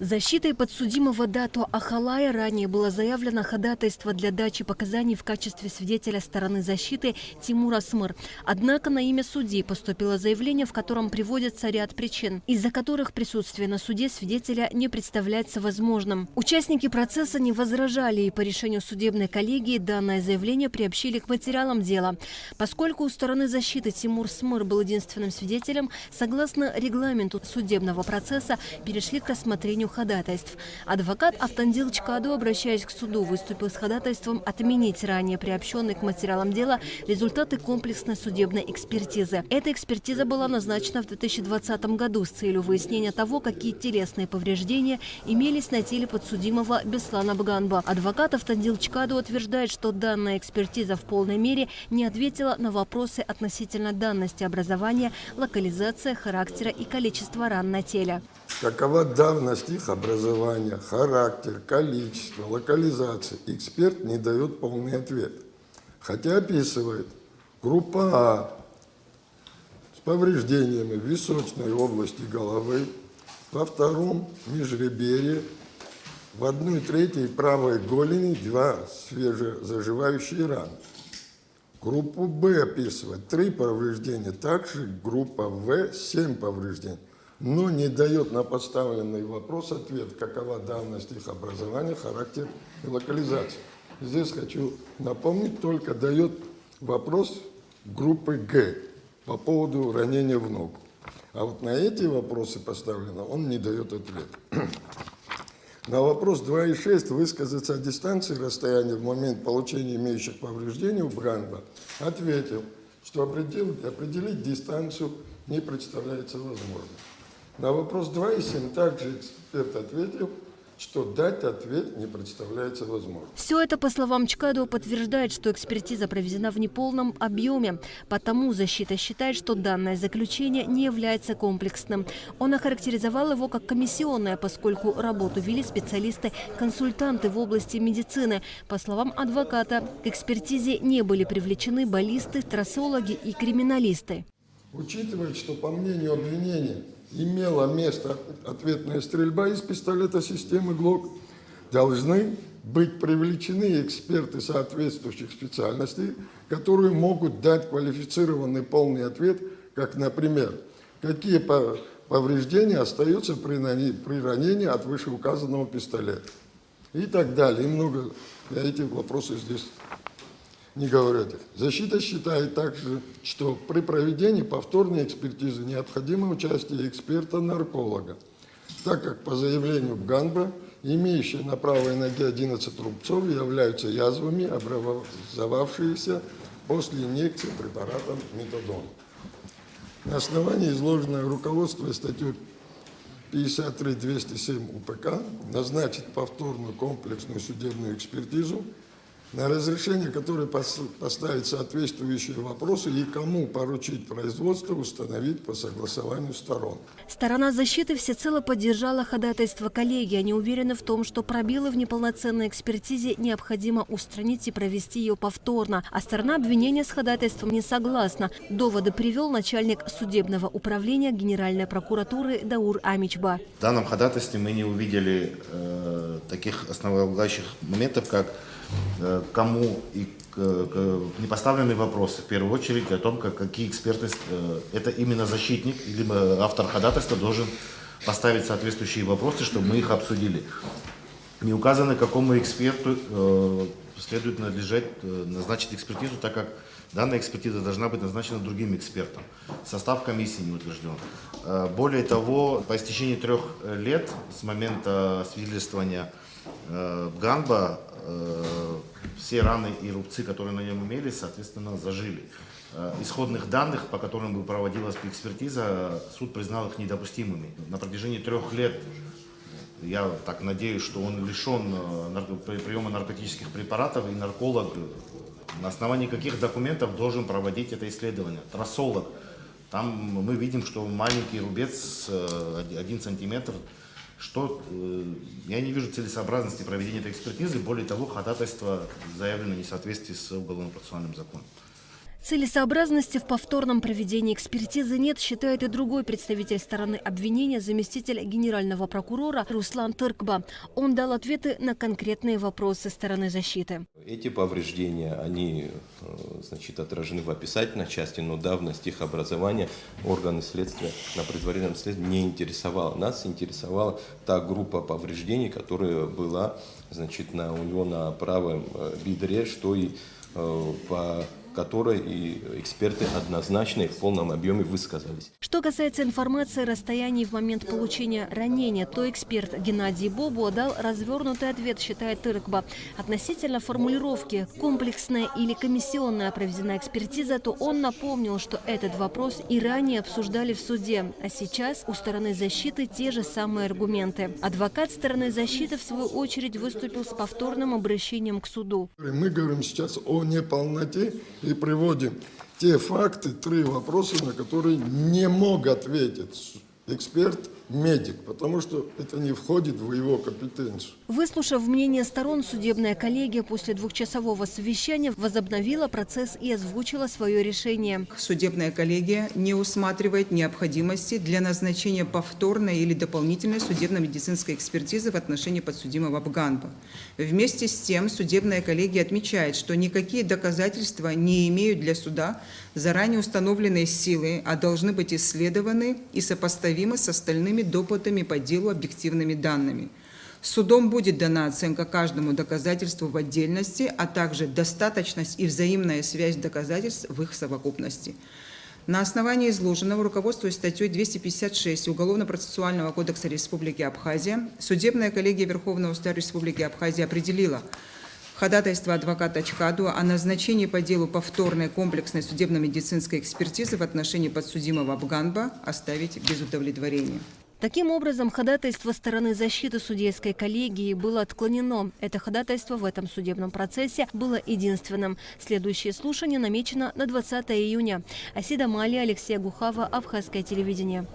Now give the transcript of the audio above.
Защитой подсудимого Дато Ахалая ранее было заявлено ходатайство для дачи показаний в качестве свидетеля стороны защиты Тимура Смыр. Однако на имя судьи поступило заявление, в котором приводится ряд причин, из-за которых присутствие на суде свидетеля не представляется возможным. Участники процесса не возражали, и по решению судебной коллегии данное заявление приобщили к материалам дела. Поскольку у стороны защиты Тимур Смыр был единственным свидетелем, согласно регламенту судебного процесса перешли к рассмотрению ходатайств. Адвокат Автандил Чкаду, обращаясь к суду, выступил с ходатайством отменить ранее приобщенные к материалам дела результаты комплексной судебной экспертизы. Эта экспертиза была назначена в 2020 году с целью выяснения того, какие телесные повреждения имелись на теле подсудимого Беслана Бганба. Адвокат Автандил Чкаду утверждает, что данная экспертиза в полной мере не ответила на вопросы относительно данности образования, локализации, характера и количества ран на теле. Какова давность их образования, характер, количество, локализация? Эксперт не дает полный ответ. Хотя описывает группа А с повреждениями в височной области головы, во втором межреберье, в 1/3 правой голени 2 свежезаживающие раны. Группу Б описывает 3 повреждения, также группа В 7 повреждений. Но не дает на поставленный вопрос ответ, какова давность их образования, характер и локализация. Здесь хочу напомнить, только дает вопрос группы Г по поводу ранения в ногу. А вот на эти вопросы поставлены, он не дает ответ. На вопрос 2,6 высказаться о дистанции расстояния в момент получения имеющих повреждений у Бганба ответил, что определить дистанцию не представляется возможным. На вопрос 2,7 также эксперт ответил, что дать ответ не представляется возможным. Все это, по словам Чкаду, подтверждает, что экспертиза проведена в неполном объеме. Потому защита считает, что данное заключение не является комплексным. Он охарактеризовал его как комиссионное, поскольку работу вели специалисты-консультанты в области медицины. По словам адвоката, к экспертизе не были привлечены баллисты, трассологи и криминалисты. Учитывая, что, по мнению обвинения, имела место ответная стрельба из пистолета системы ГЛОК, должны быть привлечены эксперты соответствующих специальностей, которые могут дать квалифицированный полный ответ, как, например, какие повреждения остаются при ранении от вышеуказанного пистолета и так далее. И много, эти вопросы здесь не говорят. Защита считает также, что при проведении повторной экспертизы необходимо участие эксперта-нарколога, так как по заявлению Бганба, имеющие на правой ноге 11 рубцов являются язвами, образовавшиеся после инъекции препаратом метадон. На основании изложенного руководства статьей 53.207 УПК назначить повторную комплексную судебную экспертизу, на разрешение которой поставить соответствующие вопросы и кому поручить производство установить по согласованию сторон. Сторона защиты всецело поддержала ходатайство коллегии. Они уверены в том, что пробелы в неполноценной экспертизе необходимо устранить и провести ее повторно. А сторона обвинения с ходатайством не согласна. Доводы привел начальник судебного управления Генеральной прокуратуры Даур Амичба. В данном ходатайстве мы не увидели таких основополагающих моментов, как кому и не поставлены вопросы, в первую очередь, о том, какие эксперты, это именно защитник, либо автор ходатайства должен поставить соответствующие вопросы, чтобы мы их обсудили. Не указано, какому эксперту следует назначить экспертизу, так как данная экспертиза должна быть назначена другим экспертом. Состав комиссии не утвержден. Более того, по истечении 3 лет с момента свидетельствования Бганба все раны и рубцы, которые на нем имелись, соответственно, зажили. Исходных данных, по которым бы проводилась экспертиза, суд признал их недопустимыми. На протяжении 3 лет, я так надеюсь, что он лишен приема наркотических препаратов, и нарколог на основании каких документов должен проводить это исследование. Трассолог. Там мы видим, что маленький рубец 1 сантиметр. Я не вижу целесообразности проведения этой экспертизы. Более того, ходатайство заявлено в несоответствии с уголовно-процессуальным законом. Целесообразности в повторном проведении экспертизы нет, считает и другой представитель стороны обвинения, заместитель генерального прокурора Руслан Тыркба. Он дал ответы на конкретные вопросы стороны защиты. Эти повреждения, они, отражены в описательной части, но давность их образования органы следствия на предварительном следствии не интересовала. Нас интересовала та группа повреждений, которая была, у него на правом бедре, что и по которой и эксперты однозначно и в полном объеме высказались. Что касается информации о расстоянии в момент получения ранения, то эксперт Геннадий Бобо дал развернутый ответ, считает Тыркба. Относительно формулировки «комплексная» или «комиссионная» проведена экспертиза, то он напомнил, что этот вопрос и ранее обсуждали в суде, а сейчас у стороны защиты те же самые аргументы. Адвокат стороны защиты, в свою очередь, выступил с повторным обращением к суду. Мы говорим сейчас о неполноте и приводим те факты, 3 вопроса, на которые не мог ответить эксперт-медик, потому что это не входит в его компетенцию. Выслушав мнение сторон, судебная коллегия после 2-часового совещания возобновила процесс и озвучила свое решение. Судебная коллегия не усматривает необходимости для назначения повторной или дополнительной судебно-медицинской экспертизы в отношении подсудимого Абганба. Вместе с тем, судебная коллегия отмечает, что никакие доказательства не имеют для суда заранее установленной силы, а должны быть исследованы и сопоставимы с остальными допытами по делу объективными данными. Судом будет дана оценка каждому доказательству в отдельности, а также достаточность и взаимная связь доказательств в их совокупности. На основании изложенного, руководствуясь статьей 256 Уголовно-процессуального кодекса Республики Абхазия, судебная коллегия Верховного суда Республики Абхазия определила ходатайство адвоката Чхаду о назначении по делу повторной комплексной судебно-медицинской экспертизы в отношении подсудимого Абганба оставить без удовлетворения. Таким образом, ходатайство стороны защиты судейской коллегии было отклонено. Это ходатайство в этом судебном процессе было единственным. Следующее слушание намечено на 20 июня. Асида Мали, Алексей Гухава, Абхазское телевидение.